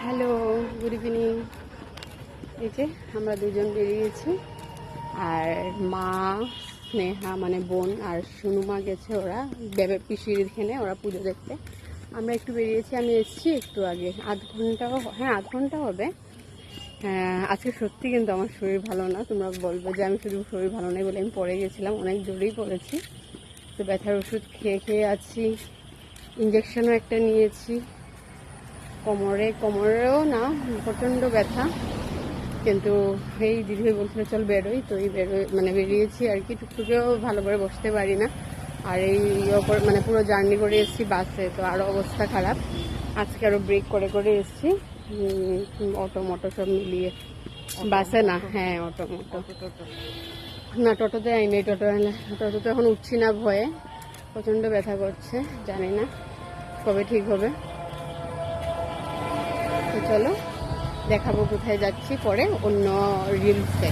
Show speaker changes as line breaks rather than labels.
Hello, good evening. এই যে আমরা দুজন বেরিয়েছি, আর মা, স্নেহা মানে বোন, আর সুনুমা গেছে ওরা পিসির এখানে ওরা পুজো দেখতে। আমরা একটু বেরিয়েছি, আমি এসেছি একটু আগে, আধ ঘন্টা হবে। আজকে সত্যি কিন্তু আমার শরীর ভালো না। তোমরা বলবে যে আমি শুধু শরীর ভালো নেই বলে আমি পড়ে গেছিলাম, অনেক জোরেই পড়েছি। তো ব্যথার ওষুধ খেয়ে আছি, ইঞ্জেকশনও একটা নিয়েছি। কোমরেও না প্রচণ্ড ব্যথা, কিন্তু এই দিদিভাই বলছিল চল বেরোই, তো এই বেরিয়েছি আর কি। টুকটুকেও ভালো করে বসতে পারি না, আর এই মানে পুরো জার্নি করে এসেছি বাসে, তো আরও অবস্থা খারাপ। আজকে আরও ব্রেক করে করে এসেছি, অটো মোটো সব মিলিয়ে। বাসে না, হ্যাঁ অটো মোটো না, টোটোতে আইনি। টোটো তো এখন উঠছি না ভয়ে, প্রচণ্ড ব্যথা করছে, জানি না কবে ঠিক হবে। তো চলো দেখাবো কোথায় যাচ্ছি পরে অন্য রিলসে।